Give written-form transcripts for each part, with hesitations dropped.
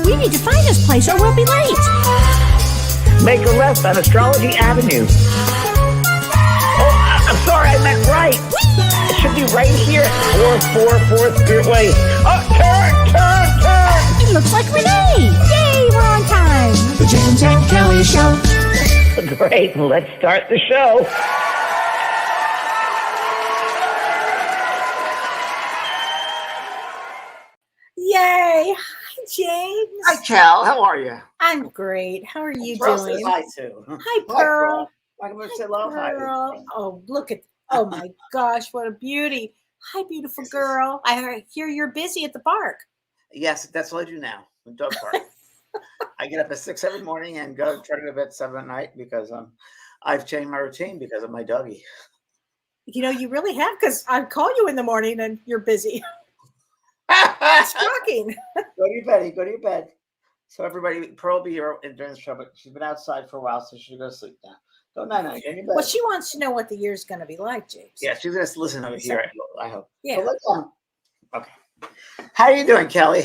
We need to find this place or we'll be late. Make a left on Astrology Avenue. Oh, I'm sorry, I meant right. It should be right here. 444 Spearway. Oh, turn. It looks like Renee. Yay, we're on time. The James and Kellee Show. Great, let's start the show. Yay. Hi, James. Hi, Cal. How are you? I'm great. How are you Pearl doing? says hi, too. Hi, Pearl. I'm going to say hello. Hi. Pearl. Oh, look at, oh my gosh, what a beauty. Hi, beautiful girl. I hear you're busy at the park. Yes, that's what I do now. Dog park. I get up at 6 every morning and go try to go to bed 7 at night because I've changed my routine because of my doggy. You know, you really have, because I call you in the morning and you're busy. It's shocking. Go to your bed. Go to your bed. So everybody, Pearl will be here during the show, but she's been outside for a while, so she'll go to sleep now. Go night-night. Go to your bed. Well, she wants to know what the year's going to be like, James. Yeah, she's going to listen over here, I hope. Yeah. So let's, okay. How are you doing, Kelly?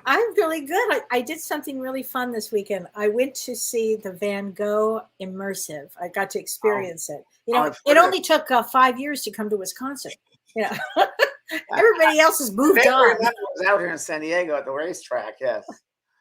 I'm really good. I did something really fun this weekend. I went to see the Van Gogh Immersive. I got to experience it. You know, it only took 5 years to come to Wisconsin. You know, everybody else has moved on. I was out here in San Diego at the racetrack. Yes,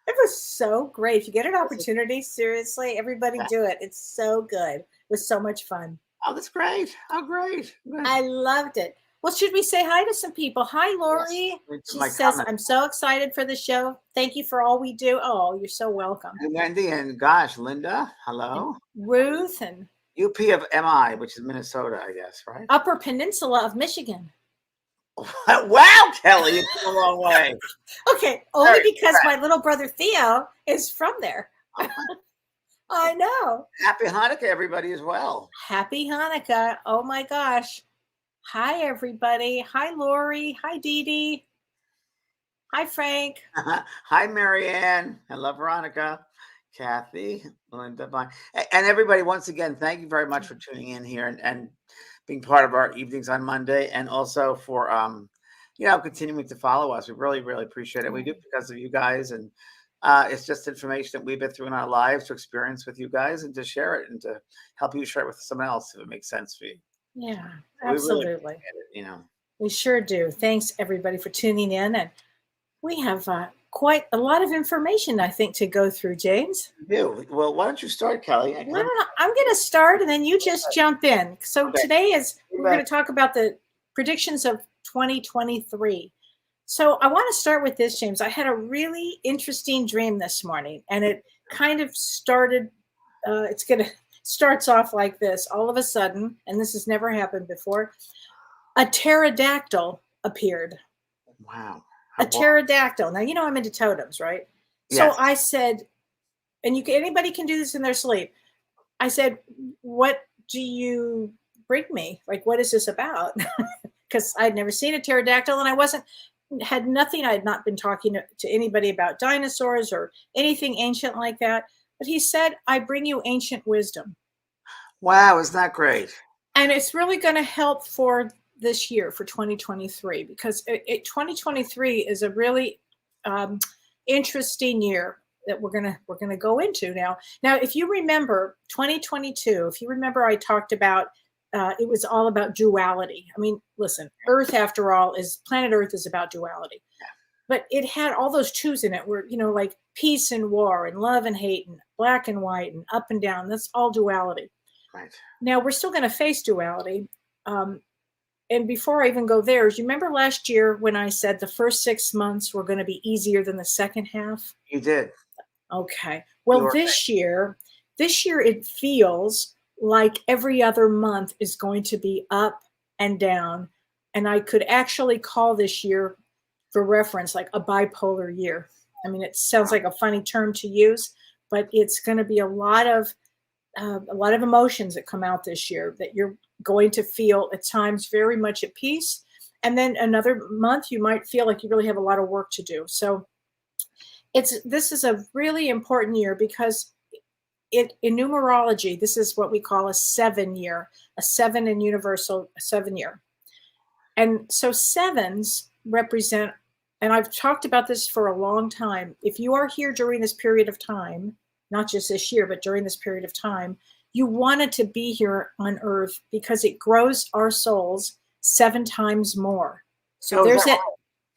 it was so great. If you get an opportunity, seriously, everybody do it. It's so good. It was so much fun. Oh, that's great. Oh, great. I loved it. Well, should we say hi to some people? Hi, Lori. Yes, she says, I'm so excited for the show. Thank you for all we do. Oh, you're so welcome. And Wendy and gosh, Linda, hello. And Ruth and UP of MI, which is Minnesota, I guess, right? Upper Peninsula of Michigan. Wow, Kelly, you've come a long way. Okay, only because my little brother Theo is from there. I know. Happy Hanukkah, everybody, as well. Happy Hanukkah. Oh, my gosh. Hi, everybody. Hi, Lori. Hi, Dee Dee. Hi, Frank. Hi, Marianne. Hello, Veronica. Kathy, Linda, and everybody, once again, thank you very much for tuning in here and being part of our evenings on Monday, and also for continuing to follow us. We really, really appreciate it. We do because of you guys, and it's just information that we've been through in our lives to experience with you guys and to share it and to help you share it with someone else if it makes sense for you. Yeah, absolutely. We really we sure do. Thanks, everybody, for tuning in, and we have quite a lot of information, I think, to go through, James. You do. Well, why don't you start, Kelly? I'm going to start, and then you just jump in. So today we're going to talk about the predictions of 2023. So I want to start with this, James. I had a really interesting dream this morning, and it kind of started, starts off like this. All of a sudden, and this has never happened before, a pterodactyl appeared. Wow. A pterodactyl. Now, you know I'm into totems, right? Yes. So I said, and anybody can do this in their sleep. I said, what do you bring me? Like, what is this about? Because I'd never seen a pterodactyl, and I had not been talking to anybody about dinosaurs or anything ancient like that. But he said, I bring you ancient wisdom. Wow, isn't that great? And it's really going to help for this year, for 2023, because 2023 is a really interesting year that we're gonna go into now. Now, if you remember 2022, I talked about it was all about duality. I mean, listen, Earth, after all, planet Earth is about duality. Yeah. But it had all those twos in it where, like peace and war and love and hate and black and white and up and down. That's all duality. Right. Now, we're still going to face duality. And before I even go there, you remember last year when I said the first 6 months were going to be easier than the second half? You did. Okay. Well, this year it feels like every other month is going to be up and down. And I could actually call this year, for reference, like a bipolar year. I mean, it sounds like a funny term to use, but it's going to be a lot of emotions that come out this year that you're going to feel at times very much at peace. And then another month, you might feel like you really have a lot of work to do. So this is a really important year because in numerology, this is what we call a 7 year, a 7 in universal, a 7 year. And so sevens represent and I've talked about this for a long time, if you are here during this period of time, not just this year, but during this period of time, you wanted to be here on Earth because it grows our souls 7 times more. So there's it.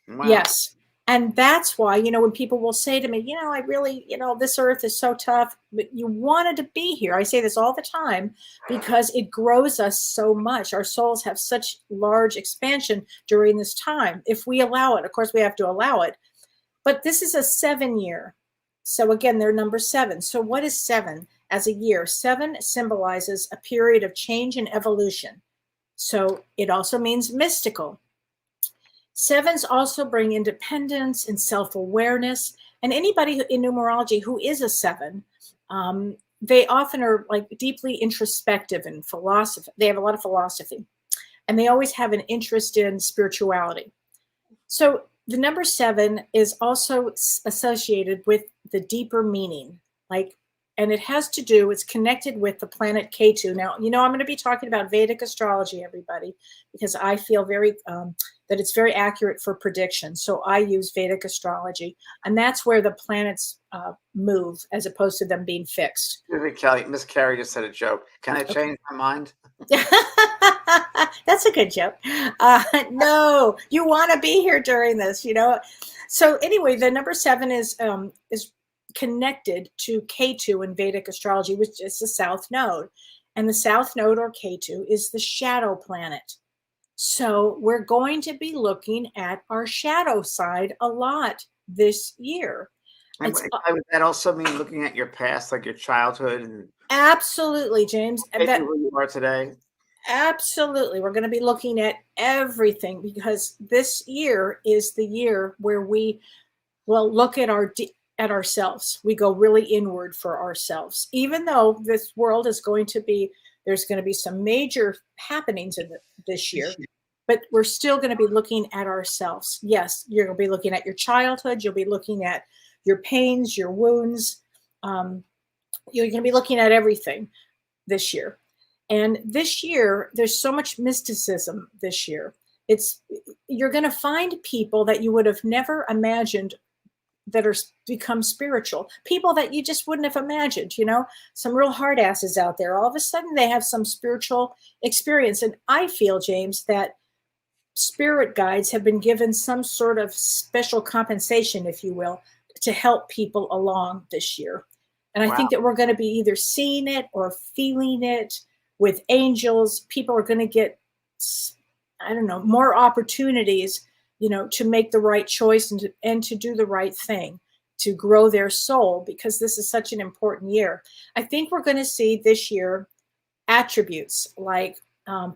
Wow. Yes. And that's why, when people will say to me, I really, this Earth is so tough, but you wanted to be here. I say this all the time because it grows us so much. Our souls have such large expansion during this time. If we allow it, of course, we have to allow it. But this is a 7-year. So again, they're number 7. So what is 7 as a year? 7 symbolizes a period of change and evolution. So it also means mystical. 7s also bring independence and self-awareness. And anybody in numerology who is a 7, they often are like deeply introspective and philosophy. They have a lot of philosophy, and they always have an interest in spirituality. So the number 7 is also associated with the deeper meaning, and it has to do, it's connected with the planet Ketu. Now, I'm going to be talking about Vedic astrology, everybody, because I feel that it's very accurate for prediction. So I use Vedic astrology, and that's where the planets move as opposed to them being fixed. Kelly, Miss Carrie just said a joke. Can I change my mind? That's a good joke. No, you want to be here during this, So anyway, the number 7 is connected to Ketu in Vedic astrology, which is the South Node. And the South Node, or Ketu, is the shadow planet. So we're going to be looking at our shadow side a lot this year. Would that also mean looking at your past, like your childhood? And absolutely, James. That, who you are today? Absolutely. We're going to be looking at everything because this year is the year where we will look at ourselves. We go really inward for ourselves. Even though this world is there's going to be some major happenings in this year, but we're still going to be looking at ourselves. Yes, you're going to be looking at your childhood. You'll be looking at your pains, your wounds. You're going to be looking at everything this year. And this year, there's so much mysticism this year. You're going to find people that you would have never imagined that are become spiritual, people that you just wouldn't have imagined, some real hard asses out there. All of a sudden they have some spiritual experience. And I feel, James, that spirit guides have been given some sort of special compensation, if you will, to help people along this year. And I think that we're going to be either seeing it or feeling it with angels. People are going to get, more opportunities to make the right choice and to do the right thing, to grow their soul, because this is such an important year. I think we're going to see this year attributes like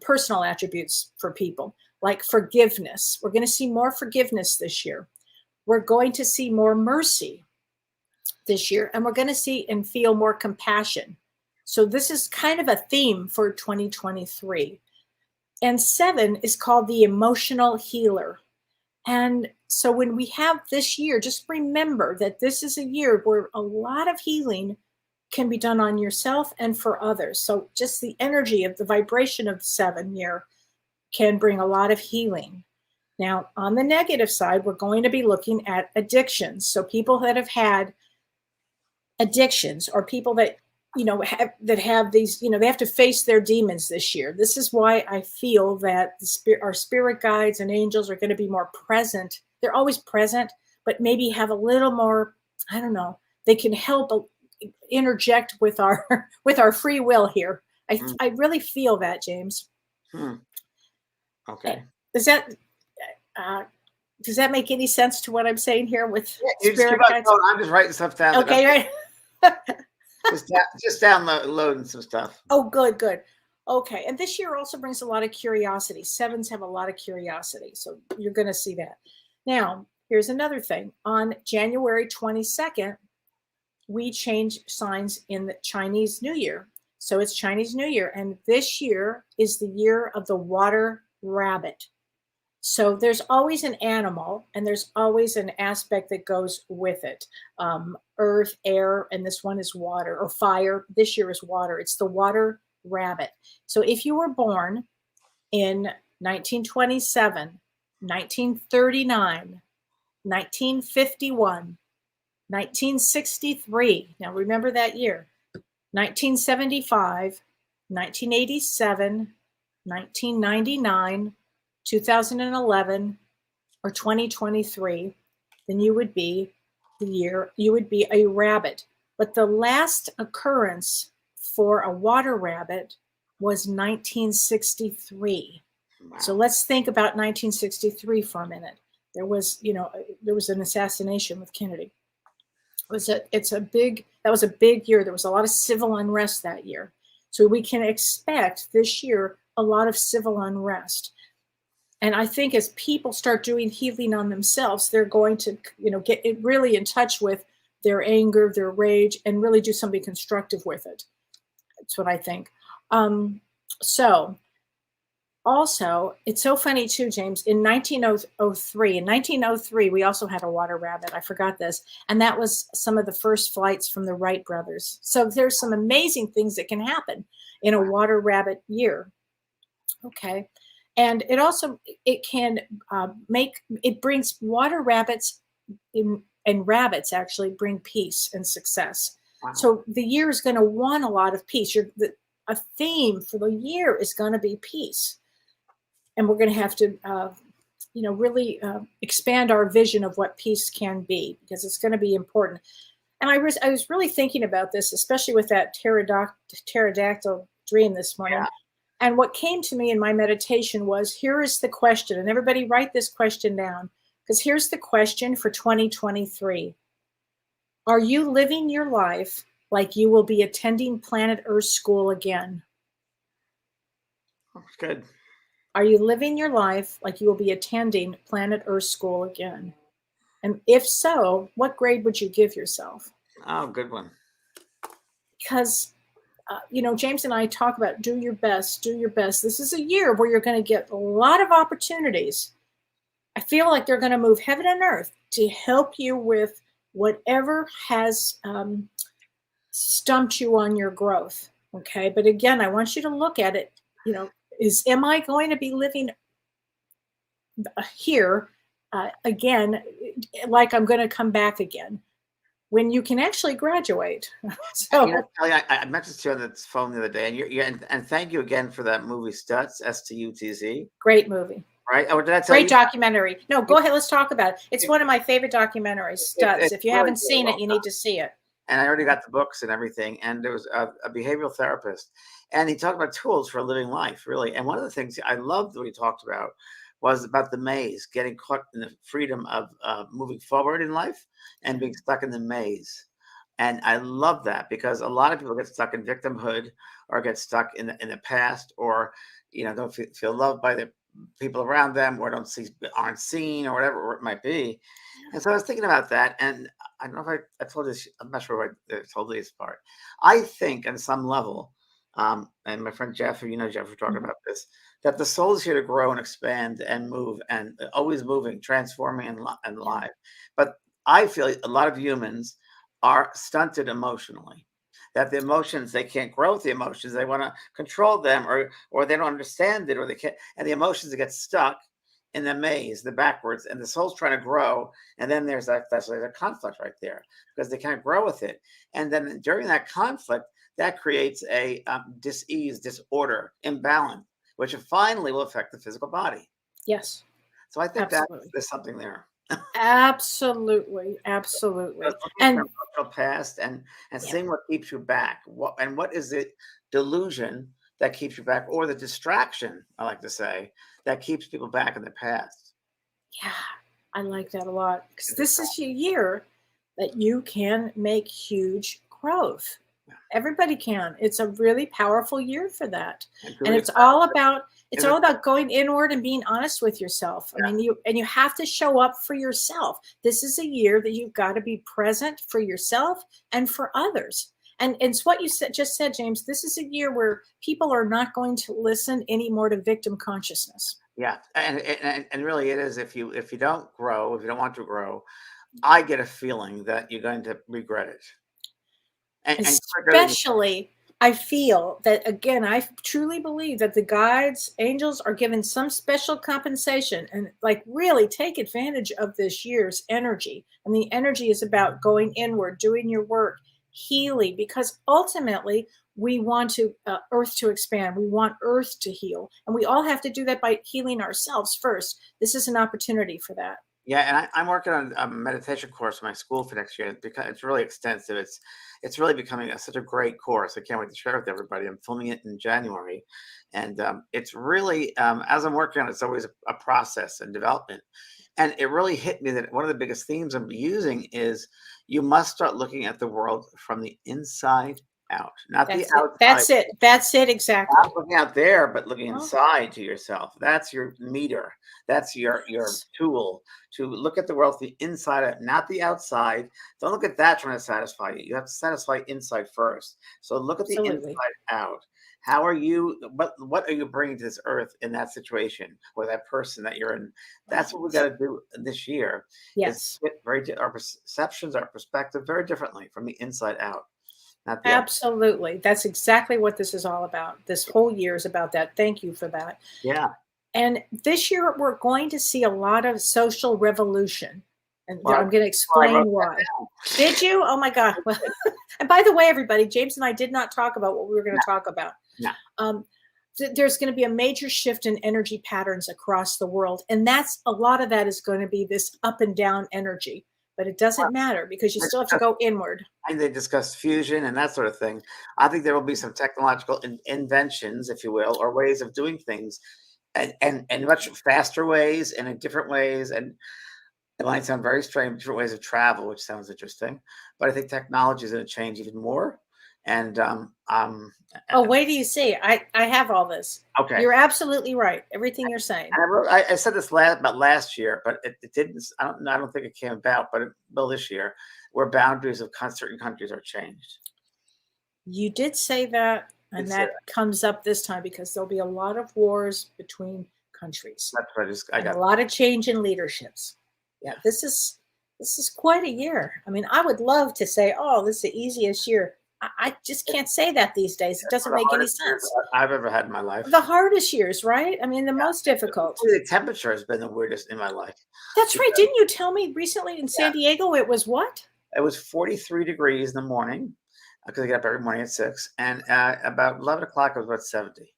personal attributes for people, like forgiveness. We're going to see more forgiveness this year. We're going to see more mercy this year, and we're going to see and feel more compassion. So this is kind of a theme for 2023. And 7 is called the emotional healer. And so when we have this year, just remember that this is a year where a lot of healing can be done on yourself and for others. So just the energy of the vibration of the 7 year can bring a lot of healing. Now, on the negative side, we're going to be looking at addictions. So people that have had addictions, or people that have these, they have to face their demons this year. This is why I feel that our spirit guides and angels are going to be more present. They're always present, but maybe have a little more, they can help interject with our free will here. I really feel that, James. Okay. Does that make any sense to what I'm saying here with spirit guides? I'm just writing stuff down. Okay, right. just downloading some stuff. Oh, good. Okay. And this year also brings a lot of curiosity. 7s have a lot of curiosity. So you're going to see that. Now, here's another thing. On January 22nd, we change signs in the Chinese New Year. So it's Chinese New Year. And this year is the year of the water rabbit. So there's always an animal, and there's always an aspect that goes with it. Earth, air, and this one is water, or fire. This year is water. It's the water rabbit. So if you were born in 1927, 1939, 1951, 1963. Now remember that year. 1975, 1987, 1999, 2011, or 2023, then you would be a rabbit. But the last occurrence for a water rabbit was 1963. Wow. So let's think about 1963 for a minute. There was an assassination with Kennedy. That was a big year. There was a lot of civil unrest that year. So we can expect this year a lot of civil unrest. And I think as people start doing healing on themselves, they're going to, get really in touch with their anger, their rage, and really do something constructive with it. That's what I think. So also, it's so funny too, James, in 1903, we also had a water rabbit. I forgot this. And that was some of the first flights from the Wright brothers. So there's some amazing things that can happen in a water rabbit year. Okay. And it brings water rabbits and rabbits actually bring peace and success. Wow. So the year is going to want a lot of peace. A theme for the year is going to be peace. And we're going to have to, really expand our vision of what peace can be, because it's going to be important. And I was really thinking about this, especially with that pterodactyl dream this morning. Yeah. And what came to me in my meditation was, here is the question, and everybody write this question down, because here's the question for 2023. Are you living your life like you will be attending Planet Earth School again? That's good. Are you living your life like you will be attending Planet Earth School again? And if so, what grade would you give yourself? Oh, good one. Because, James and I talk about do your best. This is a year where you're going to get a lot of opportunities. I feel like they're going to move heaven and earth to help you with whatever has stumped you on your growth. Okay. But again, I want you to look at it, am I going to be living here again, like I'm going to come back again, when you can actually graduate? So, Kellee, I mentioned to you on the phone the other day, and thank you again for that movie Stutz, Stutz. Great movie. Right? Or did I tell Great you? documentary. No, go ahead. Let's talk about it. It's one of my favorite documentaries, Stutz. If you really haven't seen it, you need to see it. And I already got the books and everything. And there was a behavioral therapist, and he talked about tools for living life, really. And one of the things I loved what he talked about was about the maze, getting caught in the freedom of moving forward in life and being stuck in the maze. And I love that, because a lot of people get stuck in victimhood, or get stuck in the past, or don't feel loved by the people around them, or aren't seen, or whatever it might be. And so I was thinking about that, and I don't know if I told this. I'm not sure if I told this part. I think on some level, and my friend Jeff, Jeff, we're talking about this, that the soul is here to grow and expand and move, and always moving, transforming, and live. But I feel a lot of humans are stunted emotionally. That the emotions, they can't grow with the emotions. They want to control them, or they don't understand it, or they can't. And the emotions get stuck in the maze, the backwards, and the soul's trying to grow. And then there's a conflict right there, because they can't grow with it. And then during that conflict, that creates a dis-ease, disorder, imbalance, which finally will affect the physical body. Yes. So I think that there's something there. Absolutely. And past and seeing what keeps you back. What is the delusion that keeps you back, or the distraction, I like to say, that keeps people back in the past? Yeah, I like that a lot, because this is a year that you can make huge growth. Everybody can. It's a really powerful year for that. And it's all about going inward and being honest with yourself. I mean, you have to show up for yourself. This is a year that you've got to be present for yourself and for others. And it's what you just said, James. This is a year where people are not going to listen anymore to victim consciousness. Yeah, and really it is. If you don't grow, if you don't want to grow, I get a feeling that you're going to regret it. And especially I feel that, again, I truly believe that the guides, angels are given some special compensation and like really take advantage of this year's energy. And the energy is about going inward, doing your work, healing, because ultimately we want to Earth to expand. We want Earth to heal. And we all have to do that by healing ourselves first. This is an opportunity for that. Yeah, and I'm working on a meditation course in my school for next year because it's really extensive. It's really becoming such a great course. I can't wait to share it with everybody. I'm filming it in January, and it's really as I'm working on it, it's always a process and development. And it really hit me that one of the biggest themes I'm using is you must start looking at the world from the inside out, not the That's it. outside. That's it. That's it. Exactly. Not looking out there, but looking Well, inside to yourself. That's your meter. That's your tool to look at the world the inside out, not the outside. Don't look at that trying to satisfy you. You have to satisfy inside first. So look at the absolutely. inside out. How are you? What are you bringing to this earth in that situation or that person that you're in? That's what we got to do this year. Yes. Our perceptions, our perspective, very differently from the inside out. Not the Absolutely. That's exactly what this is all about. This whole year is about that. Thank you for that. yeah. And this year, we're going to see a lot of social revolution. And Well, I'm going to I wrote explain why. Did you? Oh my God. Well, and by the way, everybody, James and I did not talk about what we were going to talk about. No. There's going to be a major shift in energy patterns across the world. And that's a lot of that is going to be this up and down energy. But it doesn't matter because you still have to go inward. And they discuss fusion and that sort of thing. I think there will be some technological inventions, if you will, or ways of doing things, and much faster ways and in different ways. And it might sound very strange, different ways of travel, which sounds interesting. But I think technology is going to change even more. And Oh, wait till you see. I have all this. okay, You're absolutely right. Everything you're saying. and I said this about last year, but it didn't. I don't think it came about, but it will this year, where boundaries of certain countries are changed. You did say that, and that comes up this time because there'll be a lot of wars between countries. That's what I and got. a lot of change in leaderships. Yeah, this is quite a year. I mean, I would love to say, "Oh, this is the easiest year." I just can't say that these days. It doesn't make any sense. I've ever had in my life. The hardest years, right? I mean, the most difficult. The temperature has been the weirdest in my life. That's right. Didn't you tell me recently in San Diego it was what? It was 43 degrees in the morning because I get up every morning at 6, and about 11 o'clock it was about 70.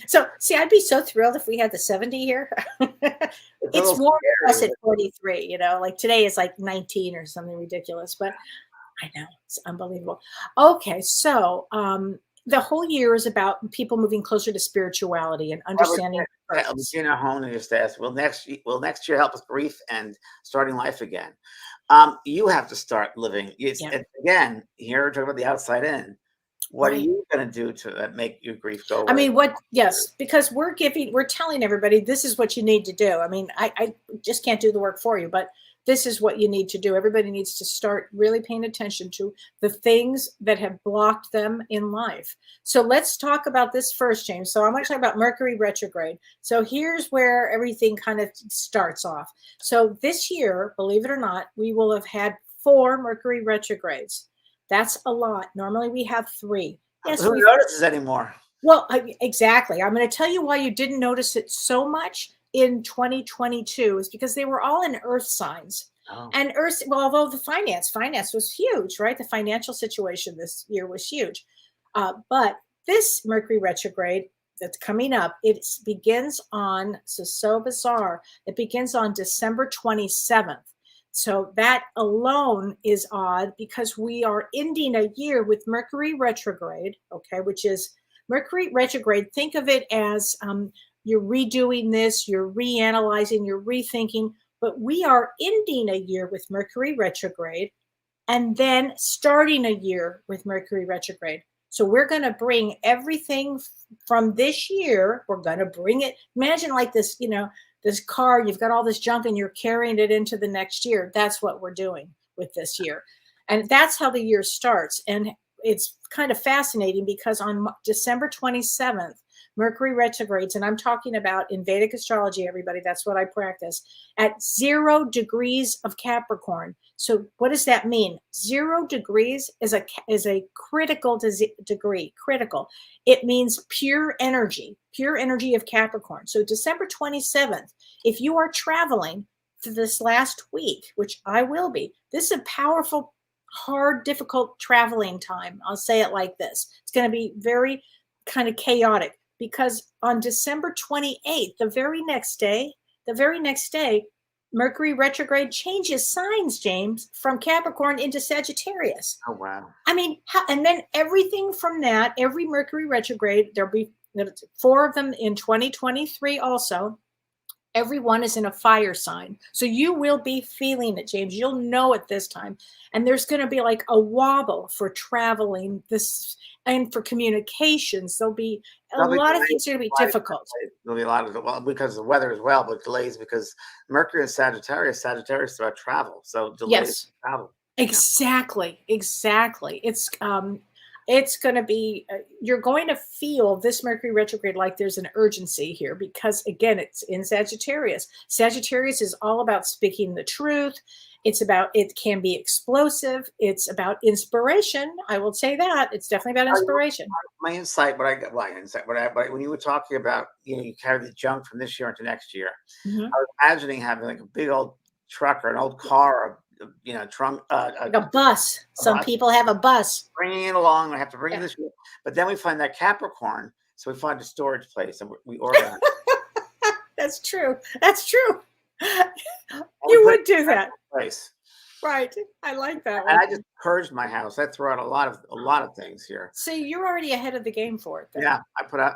So, see, I'd be so thrilled if we had the 70 here. It's warm for us at 43, you know, like today is like 19 or something ridiculous, but I know it's unbelievable. Okay, so the whole year is about people moving closer to spirituality and understanding. Gina Hone just asked, will next year help with grief and starting life again? You have to start living. Again, here we're talking about the outside in. What are you going to do to make your grief go away? I mean, yes, because we're telling everybody this is what you need to do. I mean, I just can't do the work for you, but this is what you need to do. Everybody needs to start really paying attention to the things that have blocked them in life. So let's talk about this first, James. So I'm going to talk about Mercury retrograde. So here's where everything kind of starts off. So this year, believe it or not, we will have had 4 Mercury retrogrades. That's a lot. Normally we have 3. Yes, who notices anymore? Well, exactly. I'm going to tell you why you didn't notice it so much in 2022 is because they were all in earth signs. And earth, well, although the finance was huge, right? The financial situation this year was huge. But this Mercury retrograde that's coming up, it begins on, so bizarre, it begins on December 27th. So that alone is odd because we are ending a year with Mercury retrograde, okay, which is Mercury retrograde. Think of it as you're redoing this, you're reanalyzing, you're rethinking, but we are ending a year with Mercury retrograde and then starting a year with Mercury retrograde. So we're going to bring everything from this year, we're going to bring it, imagine like this, you know, this car, you've got all this junk and you're carrying it into the next year. That's what we're doing with this year. And that's how the year starts. And it's kind of fascinating because on December 27th, Mercury retrogrades, and I'm talking about in Vedic astrology, everybody, that's what I practice, at 0 degrees of Capricorn. So what does that mean? 0 degrees is a critical degree, critical. It means pure energy of Capricorn. So December 27th, if you are traveling for this last week, which I will be, this is a powerful, hard, difficult traveling time. I'll say it like this. It's going to be very kind of chaotic because on December 28th, the very next day, Mercury retrograde changes signs, James, from Capricorn into Sagittarius. Oh, wow. I mean, and then everything from that, every Mercury retrograde, there'll be 4 of them in 2023 also. Everyone is in a fire sign. So you will be feeling it, James. You'll know it this time. And there's going to be like a wobble for traveling this and for communications. There'll be a lot of things are going to be difficult. There'll be a lot of, well, because of the weather as well, but delays because Mercury and Sagittarius is about travel. So delays in travel. Exactly. It's going to be, you're going to feel this Mercury retrograde like there's an urgency here because, again, it's in Sagittarius. Sagittarius is all about speaking the truth. It can be explosive. It's about inspiration. I will say that. It's definitely about inspiration. My insight, when you were talking about, you carry the junk from this year into next year, I was imagining having like a big old truck or an old car, trunk, like a bus. Some people have a bus. Bringing it along. I have to bring this, but then we find that Capricorn, so we find a storage place and we organize. That's true. You would do that. Place. Right. I like that one. And I just purged my house. I threw out a lot of things here. See, you're already ahead of the game for it. Then. Yeah,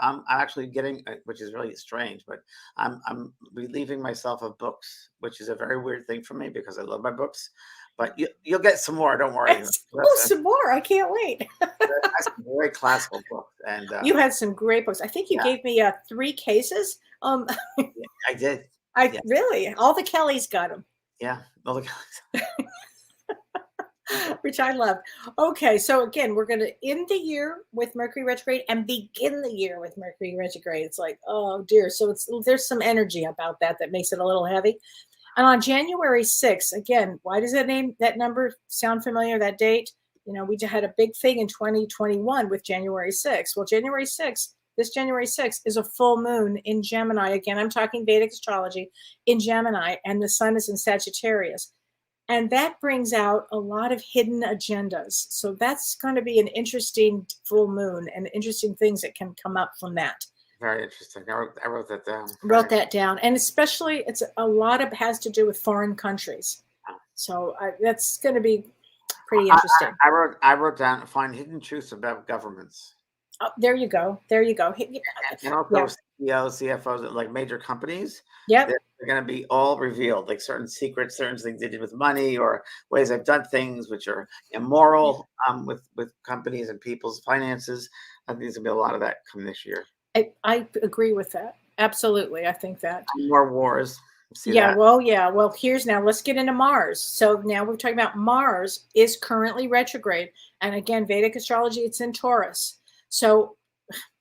I'm actually getting, which is really strange, but I'm relieving myself of books, which is a very weird thing for me because I love my books. But you'll get some more. Don't worry. Some more! I can't wait. Some very classical books, and you had some great books. I think you gave me 3 cases. I did. Really all the Kelleys got them. Yeah, all the Kelleys. Which I love. Okay, so again, we're going to end the year with Mercury retrograde and begin the year with Mercury retrograde. It's like, oh dear. So there's some energy about that makes it a little heavy. And on January 6th, again, why does that number sound familiar, that date? We just had a big thing in 2021 with January 6th. Well, this January 6th is a full moon in Gemini. Again, I'm talking Vedic astrology in Gemini, and the sun is in Sagittarius. And that brings out a lot of hidden agendas. So that's going to be an interesting full moon and interesting things that can come up from that. Very interesting. I wrote that down. Wrote that down. And especially it's a lot of has to do with foreign countries. So that's going to be pretty interesting. I wrote down find hidden truths about governments. Oh, there you go. And also CEOs, CFOs, like major companies. Yep. They're going to be all revealed, like certain secrets, certain things they did with money or ways they've done things which are immoral with companies and people's finances. I think there's going to be a lot of that coming this year. I agree with that. Absolutely. I think that. More wars. Well, let's get into Mars. So now we're talking about Mars is currently retrograde. And again, Vedic astrology, it's in Taurus. So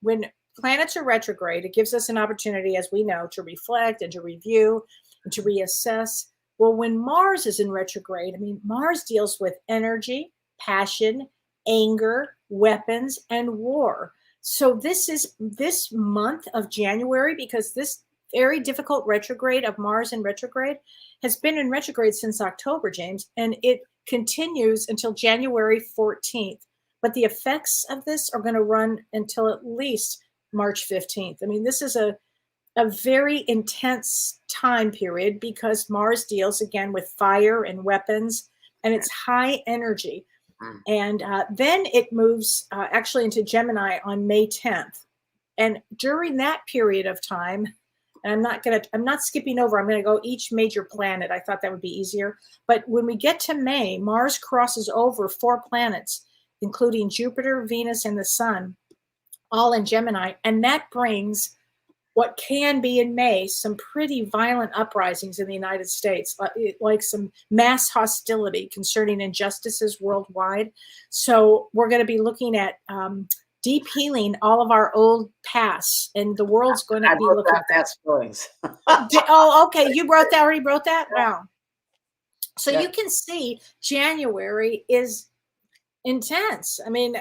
when planets are retrograde, it gives us an opportunity, as we know, to reflect and to review and to reassess. Well, when Mars is in retrograde, Mars deals with energy, passion, anger, weapons, and war. So this month of January, because this very difficult retrograde of Mars in retrograde has been in retrograde since October, James, and it continues until January 14th. But the effects of this are going to run until at least March 15th. This is a very intense time period because Mars deals again with fire and weapons, and it's high energy. And then it moves actually into Gemini on May 10th. And during that period of time, and I'm not skipping over, I'm going to go each major planet. I thought that would be easier. But when we get to May, Mars crosses over 4 planets, including Jupiter, Venus, and the Sun, all in Gemini. And that brings what can be in May some pretty violent uprisings in the United States, like some mass hostility concerning injustices worldwide. So we're going to be looking at deep healing all of our old past, and the world's going to be looking at that. Feelings. Oh, okay. You already wrote that? Wow. So Yeah. you can see January is intense. I mean,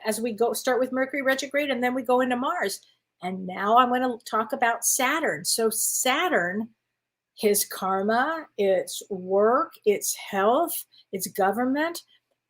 as we start with Mercury retrograde, and then we go into Mars. And now I'm going to talk about Saturn. So Saturn, his karma, its work, its health, its government,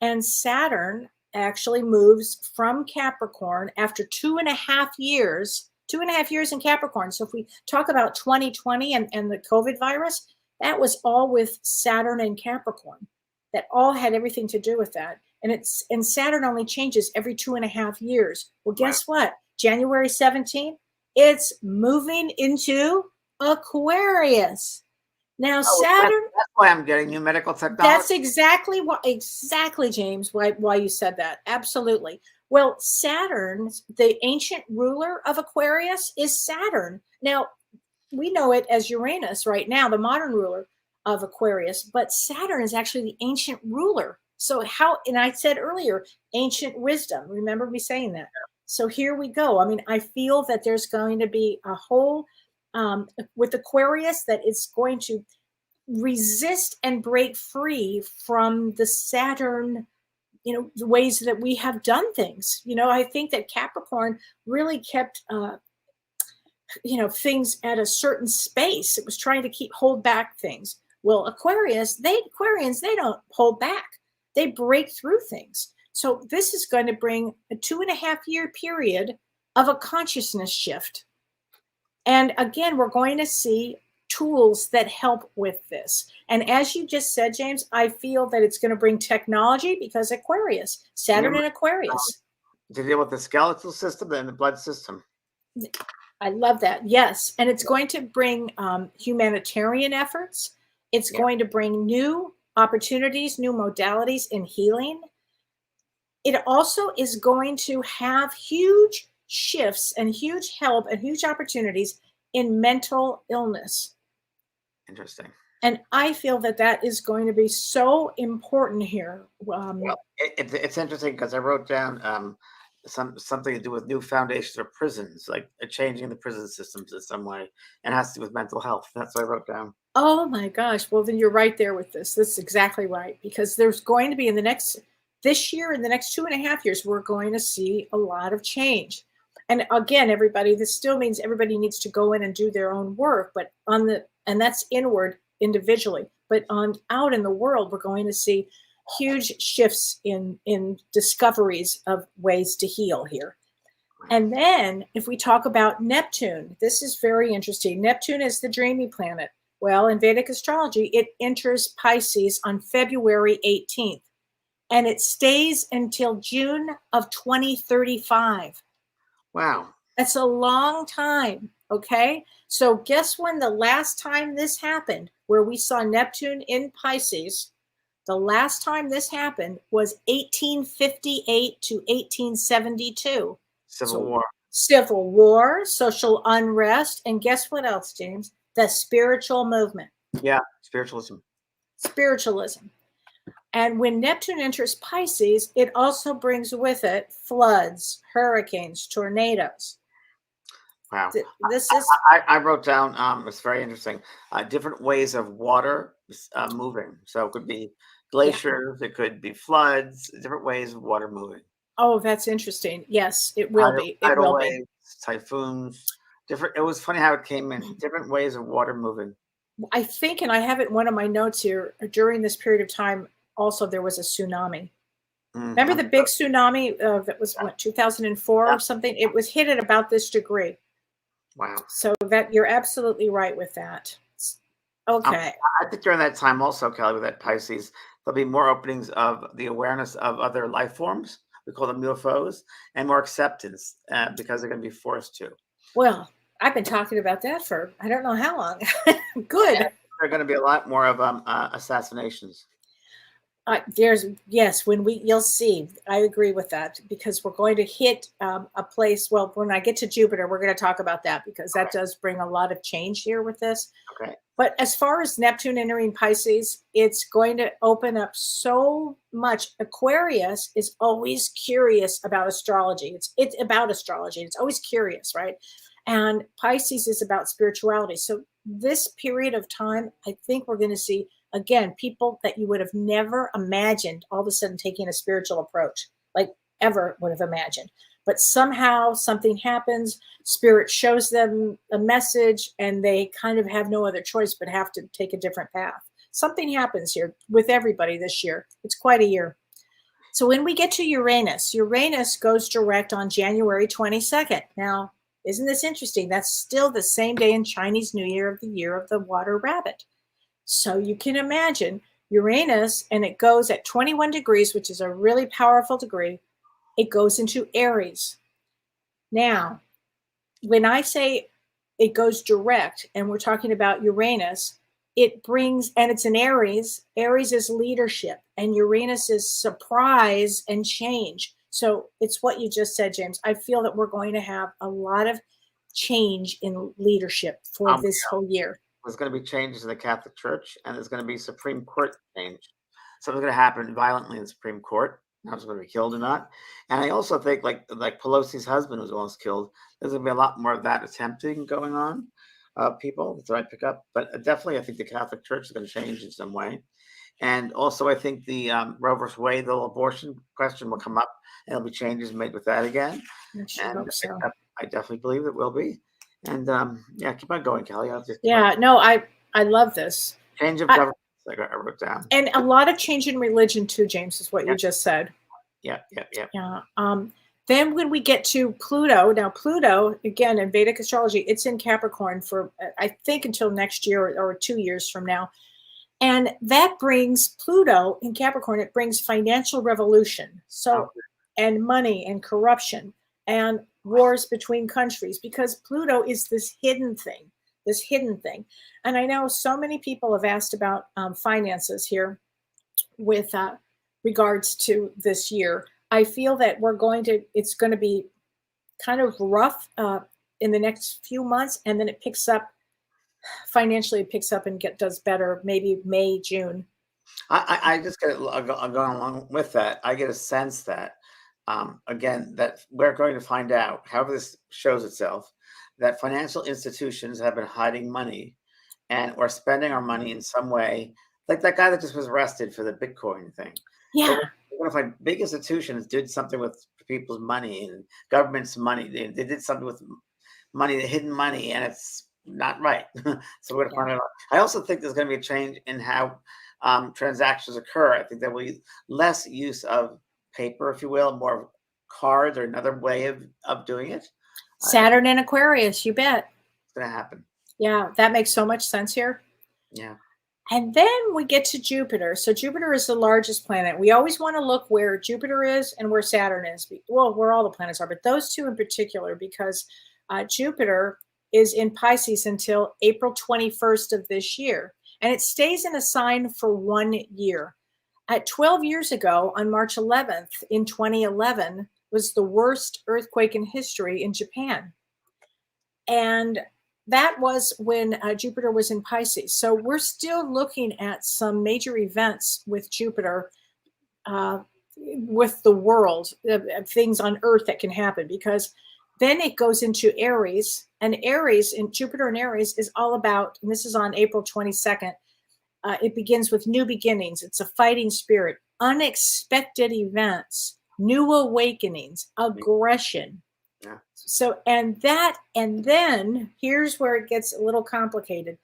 and Saturn actually moves from Capricorn after 2.5 years. 2.5 years in Capricorn. So if we talk about 2020 and the COVID virus, that was all with Saturn and Capricorn. That all had everything to do with that. And Saturn only changes every 2.5 years. Well, guess what? January 17th, it's moving into Aquarius. Now, Saturn. That's why I'm getting new medical technology. That's exactly James, why you said that. Absolutely. Well, Saturn, the ancient ruler of Aquarius, is Saturn. Now, we know it as Uranus right now, the modern ruler of Aquarius, but Saturn is actually the ancient ruler. So and I said earlier, ancient wisdom. Remember me saying that? So here we go. I mean, I feel that there's going to be a whole, with Aquarius, that it's going to resist and break free from the Saturn, the ways that we have done things. I think that Capricorn really kept, things at a certain space. It was trying to hold back things. Well, Aquarians, they don't hold back. They break through things. So this is going to bring a 2.5-year period of a consciousness shift. And again, we're going to see tools that help with this. And as you just said, James, I feel that it's going to bring technology because Aquarius, Saturn and Aquarius. To deal with the skeletal system and the blood system. I love that. Yes. And it's going to bring humanitarian efforts. It's going to bring new opportunities, new modalities in healing. It also is going to have huge shifts and huge help and huge opportunities in mental illness. Interesting. And I feel that is going to be so important here. Well, it's interesting because I wrote down something to do with new foundations of prisons, like changing the prison systems in some way, and it has to do with mental health. That's what I wrote down. Oh my gosh. Well, then you're right there with this. That's exactly right. Because there's going to be this year, in the next 2.5 years, we're going to see a lot of change. And again, everybody, this still means everybody needs to go in and do their own work, but and that's inward individually, but out in the world, we're going to see huge shifts in discoveries of ways to heal here. And then if we talk about Neptune, this is very interesting. Neptune is the dreamy planet. Well, in Vedic astrology, it enters Pisces on February 18th, and it stays until June of 2035. Wow. That's a long time. Okay. So guess when the last time this happened, where we saw Neptune in Pisces, the last time this happened was 1858 to 1872. Civil War, social unrest. And guess what else, James? The spiritual movement. Yeah. Spiritualism. And when Neptune enters Pisces, it also brings with it floods, hurricanes, tornadoes. Wow. This is. I wrote down, it's very interesting, different ways of water moving. So it could be glaciers, it could be floods, different ways of water moving. Oh, that's interesting. Yes, it will be. It will be. Typhoons. It was funny how it came in. Different ways of water moving. I think, and I have it in one of my notes here, during this period of time, also there was a tsunami. Mm-hmm. Remember the big tsunami that was 2004 or something? It was hit at about this degree. Wow. So that you're absolutely right with that. Okay. I think during that time also, Kellee, with that Pisces, there'll be more openings of the awareness of other life forms. We call them UFOs, and more acceptance because they're going to be forced to. Well, I've been talking about that for I don't know how long. Good. And there are going to be a lot more of assassinations. Yes, you'll see. I agree with that because we're going to hit a place. Well, when I get to Jupiter, we're going to talk about that because that does bring a lot of change here with this. Okay. But as far as Neptune entering Pisces, it's going to open up so much. Aquarius is always curious about astrology. It's about astrology. It's always curious, right? And Pisces is about spirituality. So this period of time, I think we're going to see, again, people that you would have never imagined all of a sudden taking a spiritual approach, like ever would have imagined. But somehow something happens, spirit shows them a message, and they kind of have no other choice but have to take a different path. Something happens here with everybody this year. It's quite a year. So when we get to Uranus, Uranus goes direct on January 22nd. Now, isn't this interesting? That's still the same day in Chinese New Year of the year of the water rabbit. So you can imagine Uranus, and it goes at 21 degrees, which is a really powerful degree. It goes into Aries. Now, when I say it goes direct, and we're talking about Uranus, it brings, and it's in Aries. Aries is leadership, and Uranus is surprise and change. So it's what you just said, James. I feel that we're going to have a lot of change in leadership for this whole year. There's going to be changes in the Catholic Church, and there's going to be Supreme Court change. Something's going to happen violently in the Supreme Court. Not if it's going to be killed or not. And I also think, like Pelosi's husband was almost killed, there's going to be a lot more of that attempting going on. People, that's what I pick up. But definitely, I think the Catholic Church is going to change in some way. And also, I think the Roe versus Wade, the abortion question will come up, and there'll be changes made with that again. I hope so. I definitely believe it will be. And yeah, keep on going, Kellee. I love this. Change of government, I wrote down. And a lot of change in religion too, James, is what you just said. Yeah. Then when we get to Pluto, now Pluto, again, in Vedic astrology, it's in Capricorn for, I think, until next year or 2 years from now. And that brings Pluto in Capricorn, it brings financial revolution. So, and money and corruption and wars between countries, because Pluto is this hidden thing. And I know so many people have asked about finances here with regards to this year. I feel that it's going to be kind of rough in the next few months, and then it picks up financially. It picks up and does better maybe May, June. I just get going along with that. I get a sense that again, that we're going to find out, however this shows itself, that financial institutions have been hiding money and or spending our money in some way, like that guy that just was arrested for the Bitcoin thing. Yeah. We're going to find big institutions did something with people's money and government's money. They did something with money, the hidden money, and it's not right. So we're going to find out. I also think there's going to be a change in how transactions occur. I think there will be less use of paper, if you will, more cards or another way of doing it. Saturn and Aquarius, you bet. It's going to happen. Yeah, that makes so much sense here. Yeah. And then we get to Jupiter. So Jupiter is the largest planet. We always want to look where Jupiter is and where Saturn is. Well, where all the planets are, but those two in particular, because Jupiter is in Pisces until April 21st of this year. And it stays in a sign for 1 year. 12 years ago, on March 11th in 2011, was the worst earthquake in history in Japan. And that was when Jupiter was in Pisces. So we're still looking at some major events with Jupiter, with the world, things on Earth that can happen, because then it goes into Aries. And Aries, in Jupiter and Aries, is all about, and this is on April 22nd, it begins with new beginnings. It's a fighting spirit, unexpected events, new awakenings, aggression. Yeah. So, and then here's where it gets a little complicated.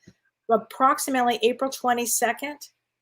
Approximately April 22nd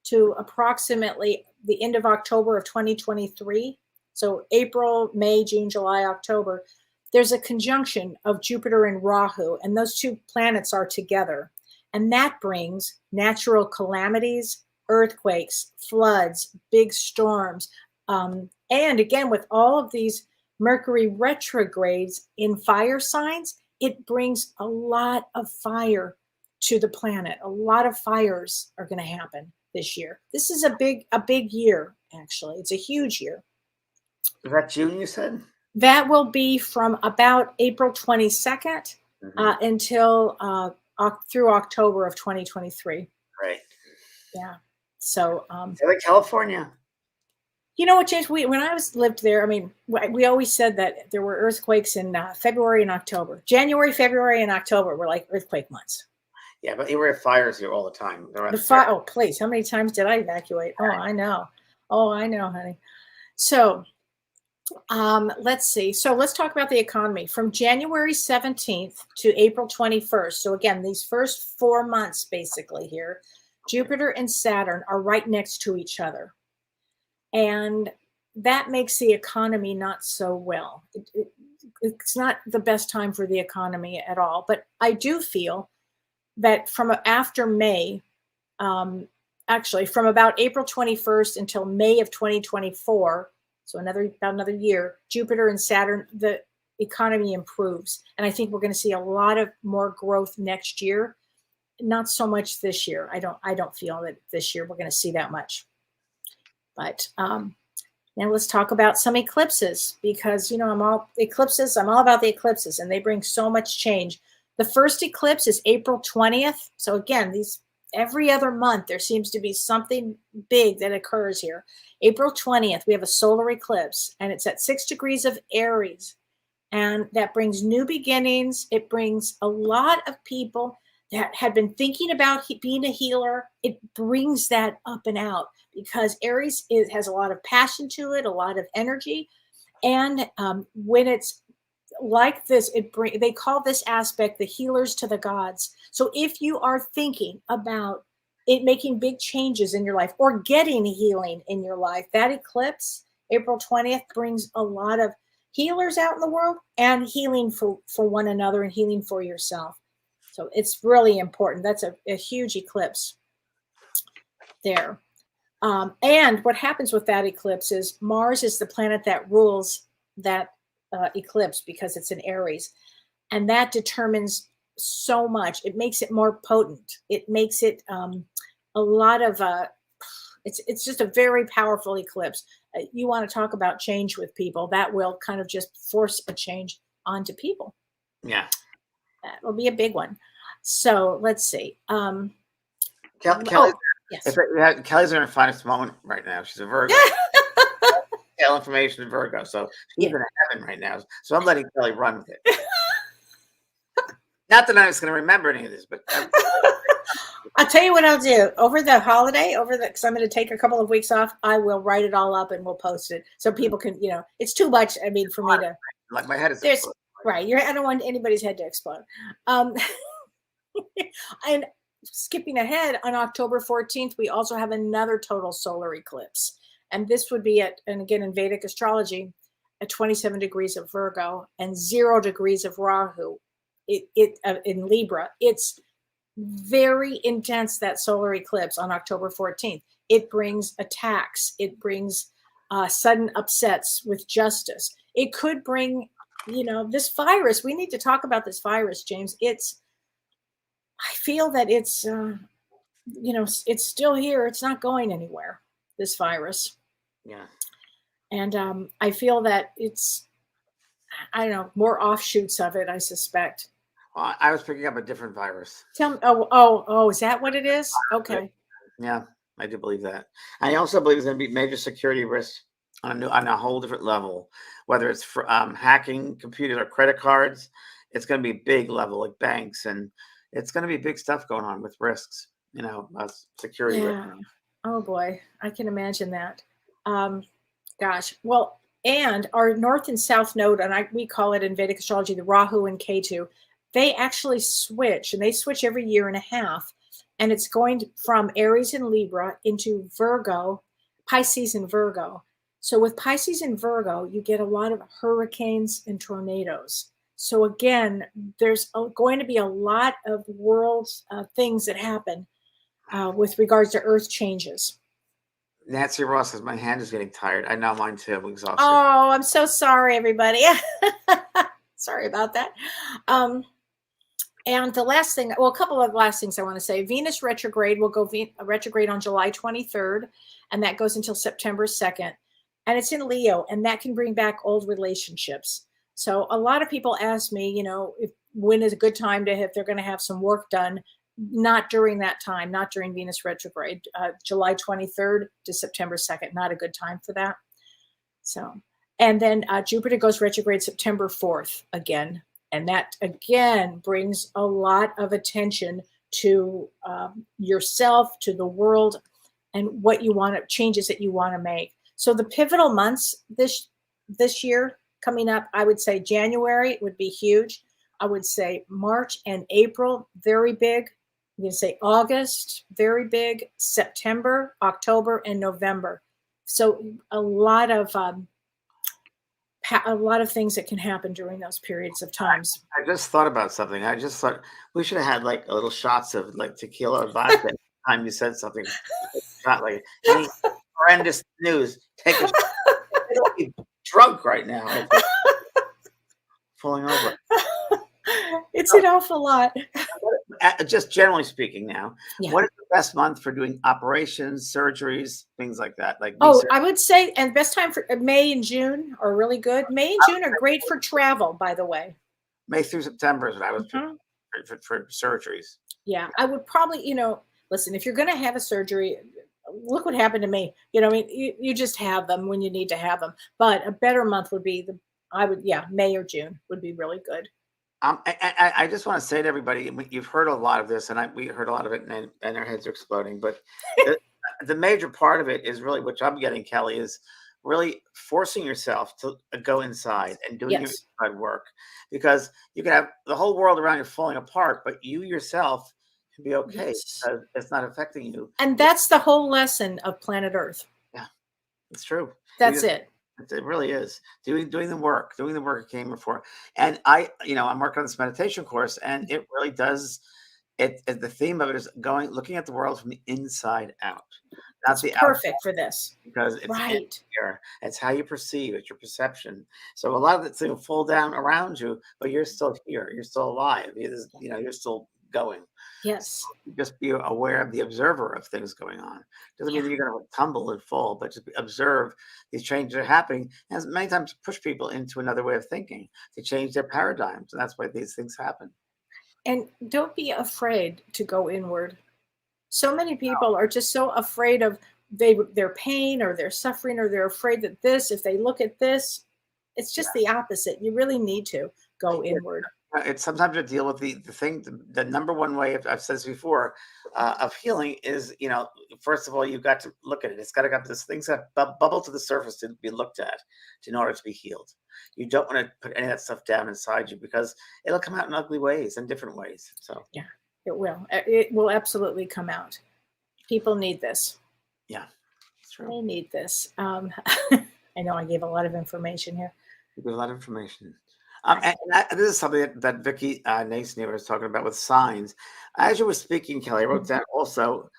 to approximately the end of October of 2023. So April, May, June, July, October, there's a conjunction of Jupiter and Rahu, and those two planets are together. And that brings natural calamities, earthquakes, floods, big storms. And again, with all of these Mercury retrogrades in fire signs, it brings a lot of fire to the planet. A lot of fires are going to happen. this year. This is a big year, actually. It's a huge year. Is that June, you said? That will be from about April 22nd until through October of 2023. Right. Yeah. So, like California. You know what, James? When I lived there, I mean, we always said that there were earthquakes in February and October. January, February, and October were like earthquake months. Yeah, but you were at fires here all the time. Oh, please! How many times did I evacuate? Oh, I know. Oh, I know, honey. So, let's see. So let's talk about the economy from January 17th to April 21st. So again, these first 4 months, basically here, Jupiter and Saturn are right next to each other. And that makes the economy not so well. It's not the best time for the economy at all. But I do feel that from after May, actually from about April 21st until May of 2024, so about another year, Jupiter and Saturn, the economy improves. And I think we're going to see a lot of more growth next year. Not so much this year. I don't feel that this year we're going to see that much. But now let's talk about some eclipses, because, I'm all about the eclipses, and they bring so much change. The first eclipse is April 20th. So again, every other month, there seems to be something big that occurs here. April 20th, we have a solar eclipse, and it's at 6 degrees of Aries. And that brings new beginnings. It brings a lot of people that had been thinking about being a healer. It brings that up and out, because Aries has a lot of passion to it, a lot of energy. And when it's like this, they call this aspect the healers to the gods. So if you are thinking about it making big changes in your life or getting healing in your life, that eclipse, April 20th, brings a lot of healers out in the world and healing for one another and healing for yourself. So it's really important. That's a huge eclipse there. And what happens with that eclipse is Mars is the planet that rules that eclipse, because it's in Aries. And that determines so much. It makes it more potent. It makes it a lot of, it's just a very powerful eclipse. You want to talk about change with people, that will kind of just force a change onto people. Yeah. That will be a big one. So let's see. Kellee, yes. Kelly's in her finest moment right now. She's a Virgo. Tell information in Virgo, so she's in heaven right now. So I'm letting Kellee run with it. Not that I was going to remember any of this, but I'll tell you what I'll do over the holiday. Because I'm going to take a couple of weeks off, I will write it all up and we'll post it so people can. It's too much. I mean, for me to like my head is right. I don't want anybody's head to explode. And skipping ahead, on October 14th, we also have another total solar eclipse. And this would be and again, in Vedic astrology, at 27 degrees of Virgo and 0 degrees of Rahu in Libra. It's very intense, that solar eclipse on October 14th. It brings attacks. It brings sudden upsets with justice. It could bring, this virus. We need to talk about this virus, James. I feel that it's still here. It's not going anywhere, this virus. Yeah. And I feel that it's, I don't know, more offshoots of it, I suspect. I was picking up a different virus. Tell me, oh, is that what it is? Okay. Yeah, I do believe that. I also believe there's going to be major security risks on a whole different level, whether it's for hacking computers or credit cards. It's going to be a big level, like banks, and it's going to be big stuff going on with risks, security. Yeah. Risks. Oh boy, I can imagine that. Gosh, well, and our north and south node, and we call it in Vedic astrology the Rahu and Ketu, they actually switch, and they switch every year and a half, and it's going from Aries and Libra into Virgo, Pisces and Virgo. So with Pisces and Virgo, you get a lot of hurricanes and tornadoes. So again, there's going to be a lot of world things that happen with regards to Earth changes. Nancy Ross says, my hand is getting tired. I know mine too. I'm exhausted. Oh, I'm so sorry, everybody. Sorry about that. And the last thing, well, a couple of last things I want to say. Venus retrograde will go retrograde on July 23rd, and that goes until September 2nd. And it's in Leo, and that can bring back old relationships. So a lot of people ask me, when is a good time to, if they're going to have some work done. Not during that time, not during Venus retrograde. July 23rd to September 2nd, not a good time for that. So, and then Jupiter goes retrograde September 4th again. And that again brings a lot of attention to yourself, to the world, and what you want to, changes that you want to make. So the pivotal months this year coming up, I would say January would be huge. I would say March and April, very big. I'm going to say August, very big. September, October, and November. So a lot of things that can happen during those periods of times. I just thought about something. I just thought we should have had like a little shots of like tequila or vodka every time you said something. Not like any horrendous news. Take a shot. I don't be drunk right now. Falling over. It's an awful lot. Just generally speaking now, Yeah. What is the best month for doing operations, surgeries, things like that? Like I would say, and best time for May and June are really good. May and June are great for travel, by the way. May through September is what I was for surgeries. Yeah, I would probably, listen, if you're going to have a surgery, look what happened to me. You just have them when you need to have them. But a better month would be May or June would be really good. I just want to say to everybody, you've heard a lot of this, and we heard a lot of it, and our heads are exploding. But the major part of it is really, which I'm getting, Kellee, is really forcing yourself to go inside and doing your inside work, because you can have the whole world around you falling apart, but you yourself can be okay because it's not affecting you. And that's the whole lesson of planet Earth. Yeah, it's true. That's it. It really is doing the work it came before. And I'm working on this meditation course, and it really does. The theme of it is looking at the world from the inside out. That's perfect for this, because it's right here. It's how you perceive it, your perception. So a lot of it's going to fall down around you, but you're still here. You're still alive. You're still going. Yes. So just be aware of the observer of things going on. Doesn't mean that you're going to tumble and fall, but just observe these changes are happening. And many times push people into another way of thinking to change their paradigms. And that's why these things happen. And don't be afraid to go inward. So many people are just so afraid of their pain or their suffering, or they're afraid that if they look at this, it's just the opposite. You really need to go inward. It's sometimes to deal with the number one way, I've said this before, of healing is, first of all, you've got to look at it. It's got to this thing's got to bubble to the surface to be looked at in order to be healed. You don't want to put any of that stuff down inside you, because it'll come out in ugly ways and different ways. So yeah, it will. It will absolutely come out. People need this. Yeah, it's true. They need this. I know I gave a lot of information here. You gave a lot of information. And this is something that Vicky Naisner was talking about with signs. As you were speaking, Kellee, I wrote down also,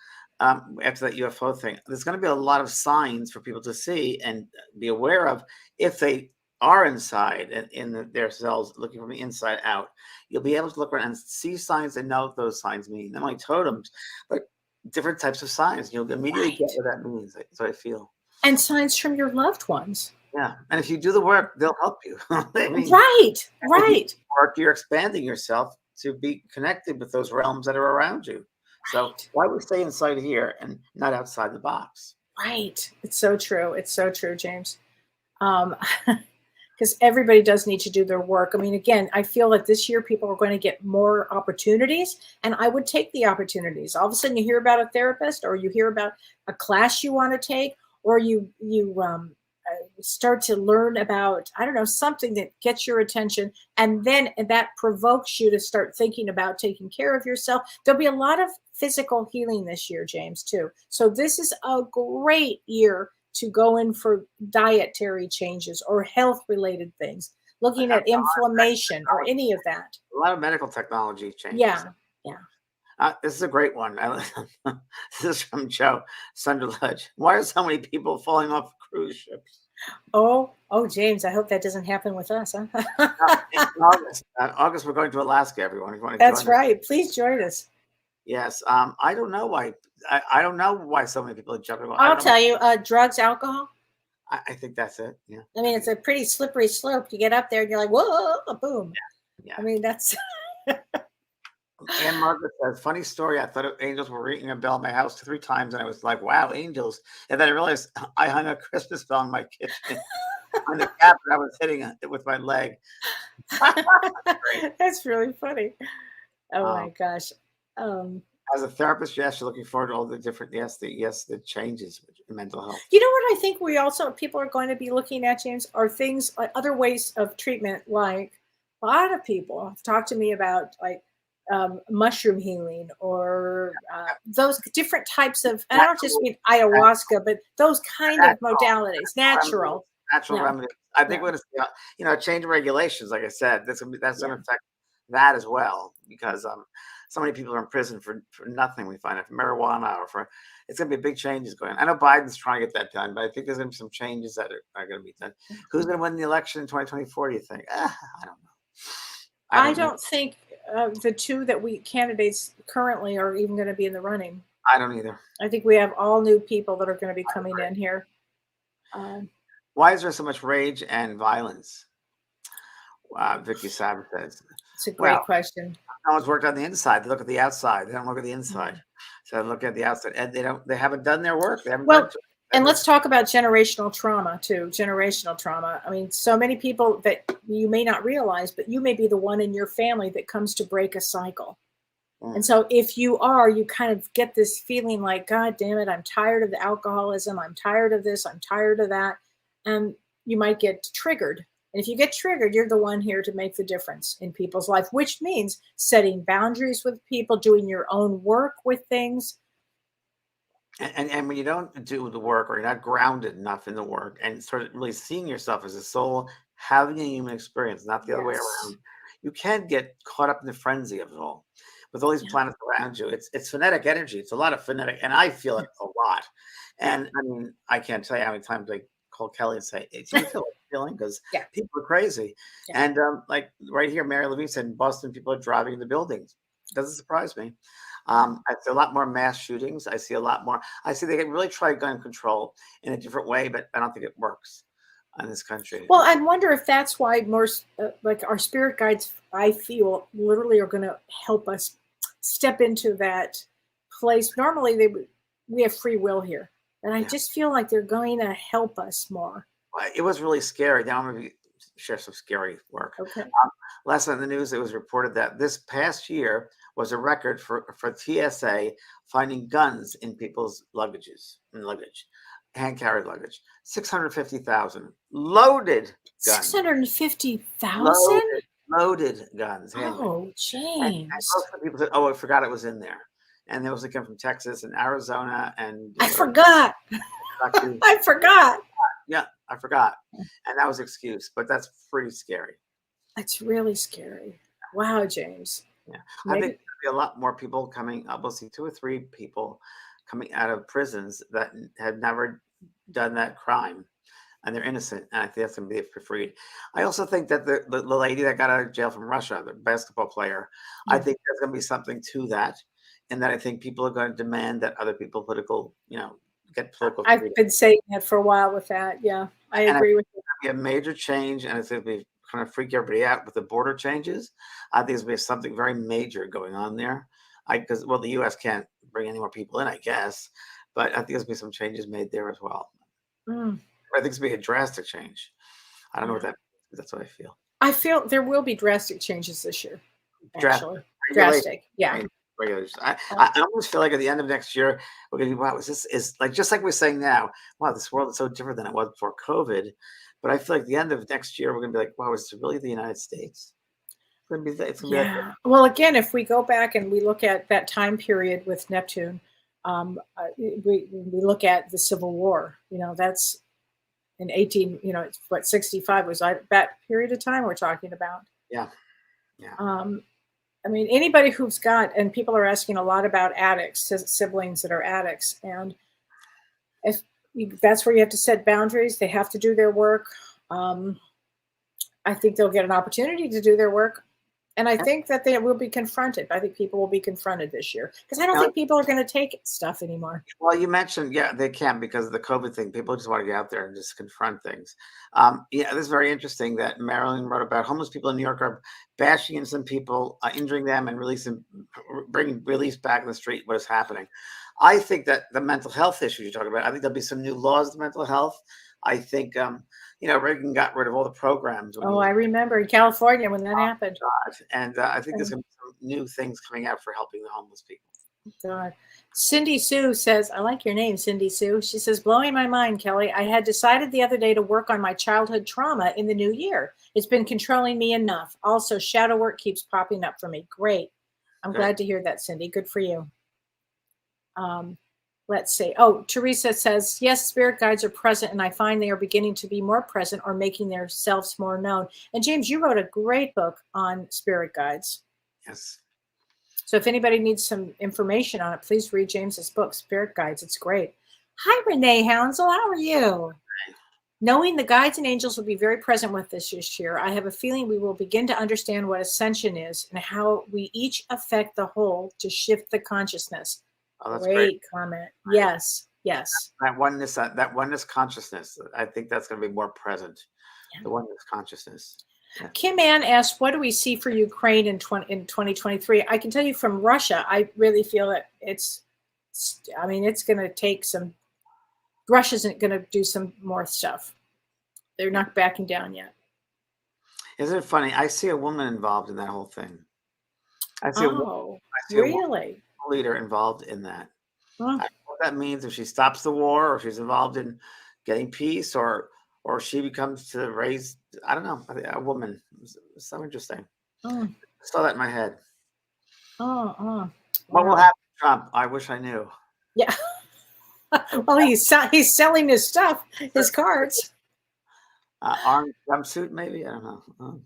after that UFO thing, there's going to be a lot of signs for people to see and be aware of if they are inside in their cells, looking from the inside out. You'll be able to look around and see signs and know what those signs mean. Not only totems, but different types of signs. You'll immediately get what that means. So I feel. And signs from your loved ones. Yeah, and if you do the work, they'll help you. Right. Work, you're expanding yourself to be connected with those realms that are around you. So why would we stay inside here and not outside the box? Right. It's so true. It's so true, James. Because everybody does need to do their work. I mean, again, I feel that this year people are going to get more opportunities, and I would take the opportunities. All of a sudden you hear about a therapist, or you hear about a class you want to take, or you start to learn about, I don't know, something that gets your attention, and then that provokes you to start thinking about taking care of yourself. There'll be a lot of physical healing this year, James, too. So this is a great year to go in for dietary changes or health-related things, looking at inflammation or any of that. A lot of medical technology changes. Yeah. This is a great one. This is from Joe Sunderledge. Why are so many people falling off cruise ships? Oh, James, I hope that doesn't happen with us. Huh? In August. August, we're going to Alaska, everyone. If you want to That's join us. right. Please join us. Yes. I don't know why. I don't know why so many people are jumping. I I'll don't know. tell you, drugs, alcohol. I think that's it. Yeah. I mean, it's a pretty slippery slope. You get up there and you're like, whoa, boom. Yeah. I mean, that's. And Margaret says, funny story. I thought angels were ringing a bell in my house 3 times, and I was like, wow, angels. And then I realized I hung a Christmas bell in my kitchen on the cap, and I was hitting it with my leg. That's really funny. Oh Um, my gosh. as a therapist, yes, you're looking forward to all the different, the changes in mental health. You know what I think we also, people are going to be looking at, James, are things like other ways of treatment. Like a lot of people have talked to me about like mushroom healing or those different types of, and I don't just mean ayahuasca, but those kind of modalities, natural. Natural Yeah. remedies. I think Yeah. we're going to change regulations. Like I said, that's going to Yeah. affect that as well, because so many people are in prison for nothing. We find it for marijuana or for, it's going to be big changes going on. I know Biden's trying to get that done, but I think there's going to be some changes that are going to be done. Who's going to win the election in 2024? Do you think? I don't know. I don't think the two candidates currently are even going to be in the running. I don't either. I think we have all new people that are going to be coming in here. Why is there so much rage and violence? Vicky Saber says. It's a great question. No one's worked on the inside. They look at the outside. They don't look at the inside. Mm-hmm. So look at the outside, and they haven't done their work. They haven't. And let's talk about generational trauma too. Generational trauma. I mean, so many people that you may not realize, but you may be the one in your family that comes to break a cycle. And so if you kind of get this feeling like, God damn it, I'm tired of the alcoholism. I'm tired of this. I'm tired of that. And you might get triggered. And if you get triggered, you're the one here to make the difference in people's life, which means setting boundaries with people, doing your own work with things. And when you don't do the work, or you're not grounded enough in the work, and sort of really seeing yourself as a soul, having a human experience, not the other way around, you can get caught up in the frenzy of it all. With all these planets around you, it's phonetic energy. It's a lot of phonetic, and I feel it a lot. And I mean, I can't tell you how many times I call Kellee and say, "Do you feel what I'm feeling?" Because people are crazy. Yeah. And like right here, Mary Levine said in Boston, people are driving in the buildings. It doesn't surprise me. I see a lot more mass shootings. I see a lot more. I see they can really try gun control in a different way, but I don't think it works in this country. Well, I wonder if that's why more like our spirit guides, I feel, literally are going to help us step into that place. Normally, we have free will here, and I just feel like they're going to help us more. It was really scary. Now I'm going to share some scary work. Okay. Last night in the news, it was reported that this past year was a record for TSA finding guns in people's luggage, hand-carried luggage. 650,000 loaded guns. 650,000 loaded guns. Oh, James! And most of the people said, "Oh, I forgot it was in there," and they also come from Texas and Arizona and. I forgot. I forgot. Yeah, I forgot, and that was an excuse, but that's pretty scary. That's really scary. Wow, James. Yeah, I think there'll be a lot more people coming up. We'll see 2 or 3 people coming out of prisons that have never done that crime, and they're innocent. And I think that's going to be for free. I also think that the lady that got out of jail from Russia, the basketball player, I think there's going to be something to that, and that I think people are going to demand that other people get political. I've been saying that for a while with that. Yeah, I agree with you. It's going to be a major change, and it's going to be kind of freak everybody out with the border changes. I think there's going to be something very major going on there. Because the U.S. can't bring any more people in, I guess, but I think there's going to be some changes made there as well. I think it's going to be a drastic change. I don't know what that means. That's what I feel. I feel there will be drastic changes this year. Actually, drastic. Yeah. I almost feel like at the end of next year, we're going to be, wow, is like, just like we're saying now, wow, this world is so different than it was before COVID. But I feel like the end of next year, we're going to be like, wow, is it really the United States? It's gonna be like, well, again, if we go back and we look at that time period with Neptune, we look at the Civil War. That's in 65 was that period of time we're talking about. Yeah. I mean, anybody who's got, and people are asking a lot about addicts, siblings that are addicts, and if That's where you have to set boundaries. They have to do their work. I think they'll get an opportunity to do their work. And I think that they will be confronted. I think people will be confronted this year because I don't think people are going to take stuff anymore. Well, you mentioned, yeah, they can because of the COVID thing. People just want to get out there and just confront things. Yeah, this is very interesting that Marilyn wrote about homeless people in New York are bashing in some people, injuring them, and bringing release back in the street. What is happening? I think that the mental health issues you're talking about, I think there'll be some new laws to mental health. I think, Reagan got rid of all the programs. I remember in California when that happened. God. And I think there's going to be some new things coming out for helping the homeless people. God. Cindy Sue says, I like your name, Cindy Sue. She says, blowing my mind, Kellee. I had decided the other day to work on my childhood trauma in the new year. It's been controlling me enough. Also, shadow work keeps popping up for me. Great. I'm glad to hear that, Cindy. Good for you. Let's see. Oh, Teresa says, yes, spirit guides are present, and I find they are beginning to be more present or making themselves more known. And James, you wrote a great book on spirit guides. Yes. So if anybody needs some information on it, please read James's book, Spirit Guides. It's great. Hi, Renee Hounsel. How are you? Knowing the guides and angels will be very present with us this year, I have a feeling we will begin to understand what ascension is and how we each affect the whole to shift the consciousness. Oh, that's great comment. Yes. That oneness consciousness. I think that's going to be more present. Yeah. The oneness consciousness. Yeah. Kim Ann asked, what do we see for Ukraine in 2023? I can tell you from Russia, I really feel that it's going to take some, Russia's going to do some more stuff. They're not backing down yet. Isn't it funny? I see a woman involved in that whole thing. I see really? A leader involved in that. I don't know what that means, if she stops the war, or if she's involved in getting peace, or she becomes to raise, I don't know, a woman. It's so interesting. I saw that in my head. What will happen to Trump? I wish I knew. Yeah. Well, he's selling his stuff, his cards. Orange jumpsuit, maybe? I don't know.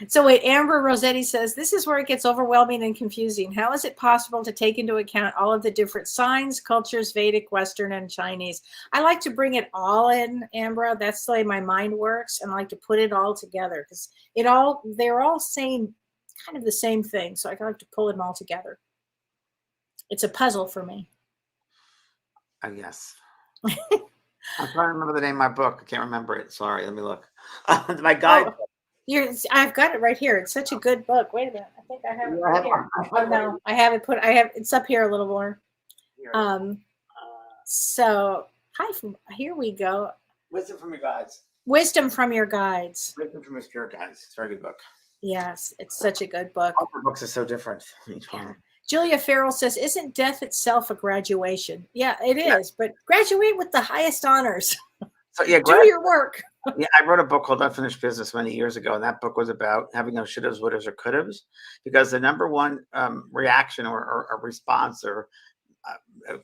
So wait, Amber Rossetti says, this is where it gets overwhelming and confusing. How is it possible to take into account all of the different signs, cultures, Vedic, Western, and Chinese? I like to bring it all in, Amber. That's the way my mind works. And I like to put it all together because they're all saying kind of the same thing. So I like to pull them all together. It's a puzzle for me. Yes. I'm trying to remember the name of my book. I can't remember it. Sorry. Let me look. My guide. I've got it right here. It's such a good book. Wait a minute. I think I have it right here. Oh no, I have it it's up here a little more. So here we go. Wisdom from your guides. Wisdom from your guides. Wisdom from your spirit guides. It's a very good book. Yes, it's such a good book. All the books are so different. Each one. Julia Farrell says, isn't death itself a graduation? Yeah, it is, but graduate with the highest honors. So yeah, do your work. Yeah, I wrote a book called Unfinished Business many years ago, and that book was about having no shouldas, wouldas, or couldas, because the number one reaction or response or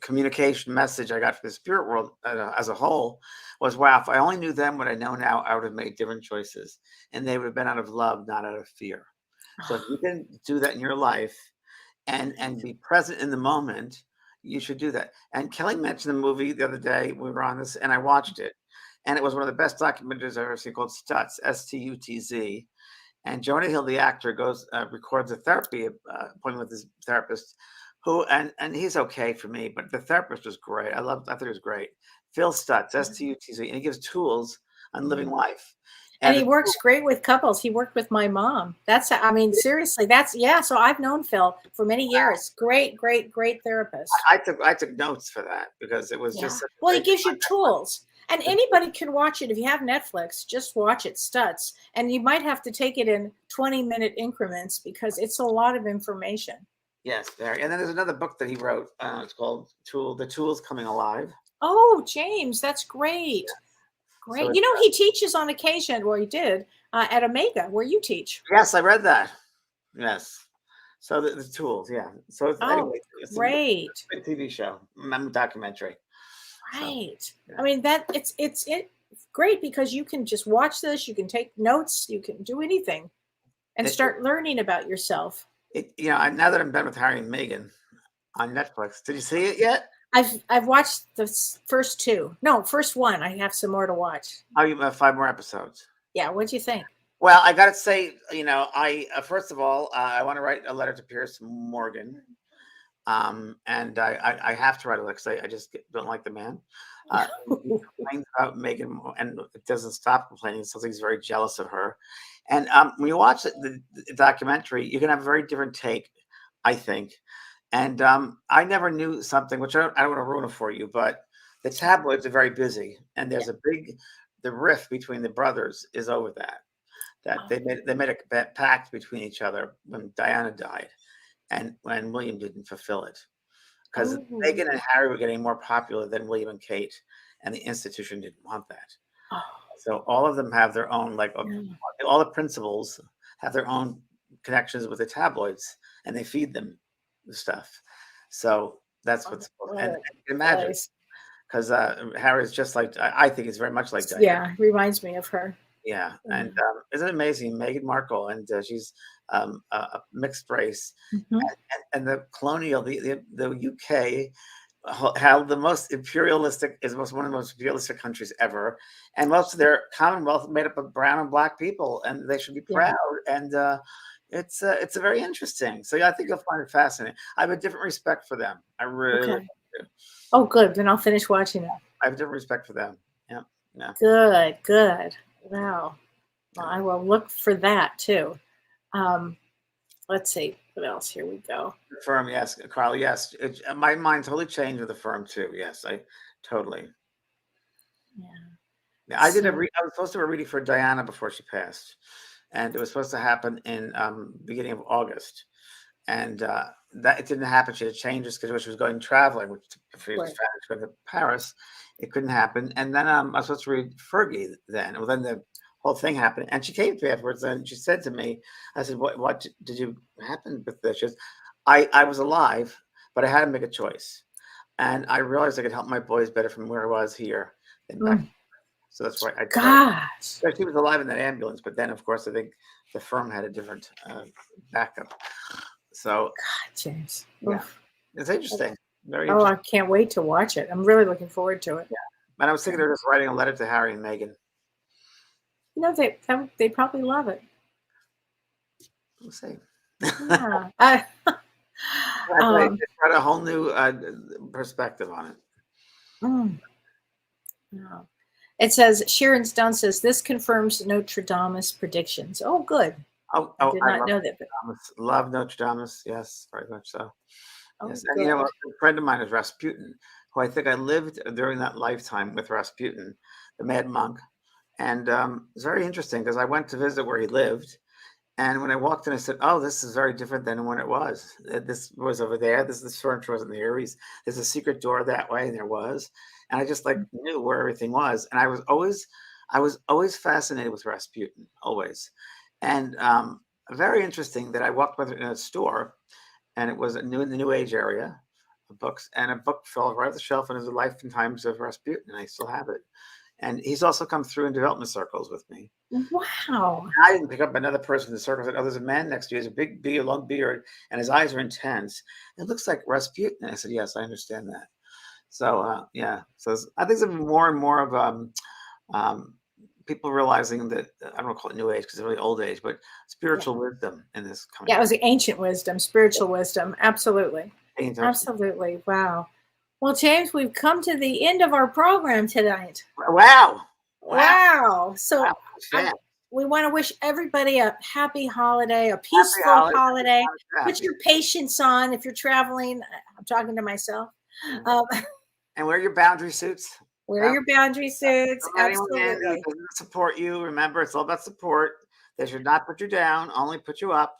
communication message I got from the spirit world as a whole was, wow, if I only knew then what I know now, I would have made different choices, and they would have been out of love, not out of fear. So if you can do that in your life and be present in the moment, you should do that. And Kellee mentioned the movie the other day. We were on this, and I watched it. And it was one of the best documentaries I've ever seen, called Stutz, S-T-U-T-Z. And Jonah Hill, the actor, records a therapy appointment with his therapist, and he's okay for me, but the therapist was great. I thought he was great. Phil Stutz, S-T-U-T-Z, and he gives tools on living life. And he works great with couples. He worked with my mom. Seriously, so I've known Phil for many years. Great therapist. I took notes for that because it was just. Well, he gives you tools. And anybody can watch it. If you have Netflix, just watch it, Stutz. And you might have to take it in 20-minute increments because it's a lot of information. Yes, very. And then there's another book that he wrote. It's called The Tools Coming Alive. Oh, James, that's great. Yeah. Great. So he teaches on occasion, he did, at Omega, where you teach. Yes, I read that. Yes. So the tools, yeah. So anyway, it's great. A TV show, documentary. Right. So, yeah. I mean, it's great because you can just watch this, you can take notes, you can do anything and start learning about yourself. Now that I'm done with Harry and Meghan on Netflix, did you see it yet? I've watched the first two. No, first one. I have some more to watch. Oh, you have 5 more episodes. Yeah, what'd you think? Well, I got to say, I first of all, I want to write a letter to Piers Morgan, and I have to write a letter because I just don't like the man. He complains about Megan, and it doesn't stop complaining. It sounds like he's very jealous of her. And when you watch the documentary, you can have a very different take, I think. And I never knew something, which I don't want to ruin it for you, but the tabloids are very busy, and there's the rift between the brothers is over that. They made a pact between each other when Diana died, and when William didn't fulfill it, because Meghan and Harry were getting more popular than William and Kate, and the institution didn't want that. So all of them have their own, all the principals have their own connections with the tabloids, and they feed them the stuff. So that's what's and you can imagine, because Harry is just like, I think he's very much like Diana. Yeah, reminds me of her. Yeah, and isn't it amazing, Meghan Markle, and she's a mixed race, and the colonial, the UK held the most imperialistic, one of the most imperialistic countries ever, and most of their Commonwealth made up of brown and black people, and they should be proud. And it's very interesting. So yeah, I think you'll find it fascinating. I have a different respect for them. I really do. Oh, good. Then I'll finish watching it. I have a different respect for them. Yeah. Good. Wow. Well, I will look for that too. Let's see what else. Here we go. The firm, yes, Carl, yes. My mind totally changed with the firm too. Yes, I totally. Yeah. I was supposed to do a reading for Diana before she passed, and it was supposed to happen in beginning of August, and that it didn't happen. She had changed her schedule. She was going traveling, which she was going to Paris. It couldn't happen. And then I was supposed to read Fergie then. Well, then the whole thing happened. And she came to me afterwards and she said to me, I said, what did you happen with this? She goes, I was alive, but I had to make a choice. And I realized I could help my boys better from where I was here than back. So that's why she was alive in that ambulance. But then, of course, I think the firm had a different backup. So, James. Yeah, it's interesting. Very interesting. I can't wait to watch it. I'm really looking forward to it. Yeah. And I was thinking they're just writing a letter to Harry and Meghan. They probably love it. We'll see. Yeah. Got a whole new perspective on it. No. It says, Sharon Stone says, this confirms Notre Dame's predictions. Oh, good. I did not know that. Love Notre Dame. Yes, very much so. Yes. And a friend of mine is Rasputin, who I think I lived during that lifetime with Rasputin, the mad monk. And it's very interesting because I went to visit where he lived. And when I walked in, I said, oh, this is very different than when it was. This was over there. This furniture wasn't there. There's a secret door that way, and there was. And I just knew where everything was. And I was always fascinated with Rasputin, always. And very interesting that I walked with in a store, and it was in the New Age area of books, and a book fell right off the shelf, and it was The Life and Times of Rasputin, and I still have it. And he's also come through in development circles with me. Wow. And I didn't pick up another person in the circle. I said, oh, there's a man next to you. He has a big beard, long beard, and his eyes are intense. It looks like Rasputin. And I said, yes, I understand that. So, yeah. So I think there's more and more of people realizing that, I don't want to call it new age because it's really old age, but spiritual wisdom in this country. Yeah, it was the ancient wisdom, spiritual wisdom. Absolutely. Absolutely. Wow. Well, James, we've come to the end of our program tonight. Wow. So we want to wish everybody a happy holiday, a peaceful holiday. Put your patience on if you're traveling. I'm talking to myself. And wear your boundary suits. Wear your boundary suits. Absolutely. Support you. Remember, it's all about support. They should not put you down, only put you up.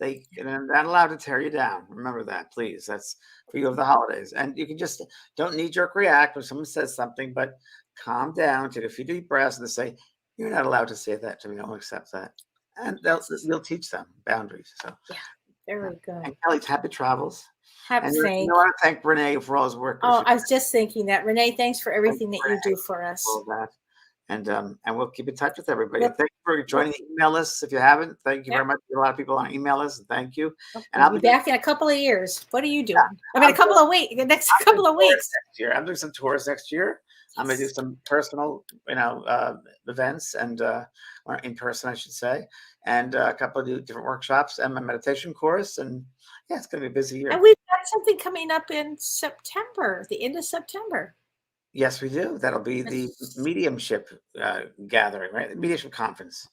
They're not allowed to tear you down. Remember that, please. That's for you of the holidays. And you can just don't knee-jerk react when someone says something, but calm down, take a few deep breaths, and say, you're not allowed to say that to me. I don't accept that. And you'll teach them boundaries. So yeah, very good. And Kellee, happy travels. Happy and I want to thank Renee for all his work. Oh, I was just thinking that. Renee, thanks for everything that you do for us. All that. And we'll keep in touch with everybody. Thank you for joining the email list. If you haven't, thank you very much. A lot of people on email list. Thank you. And I'll be back in a couple of years. What are you doing? A couple of weeks. The next couple of weeks. Next year, I'm doing some tours next year. I'm going to do some personal, events and or in person, I should say, and a couple of different workshops and my meditation course. And yeah, it's going to be a busy year. And we've got something coming up in September, the end of September. Yes, we do. That'll be the mediumship gathering, right? The mediumship conference.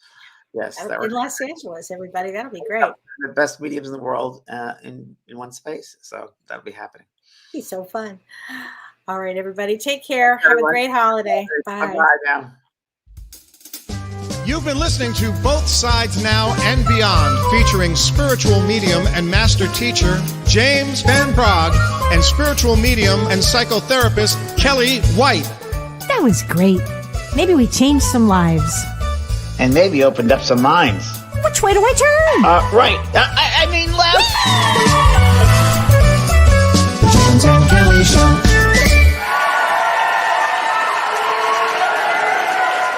Yes, in Los Angeles, everybody. That'll be great. The best mediums in the world in one space. So that'll be happening. Be so fun. All right, everybody. Take care. Have a great holiday. Bye. Bye now. You've been listening to Both Sides Now and Beyond, featuring spiritual medium and master teacher James Van Praagh and spiritual medium and psychotherapist Kellee White. That was great. Maybe we changed some lives. And maybe opened up some minds. Which way do I turn? Right. I mean left.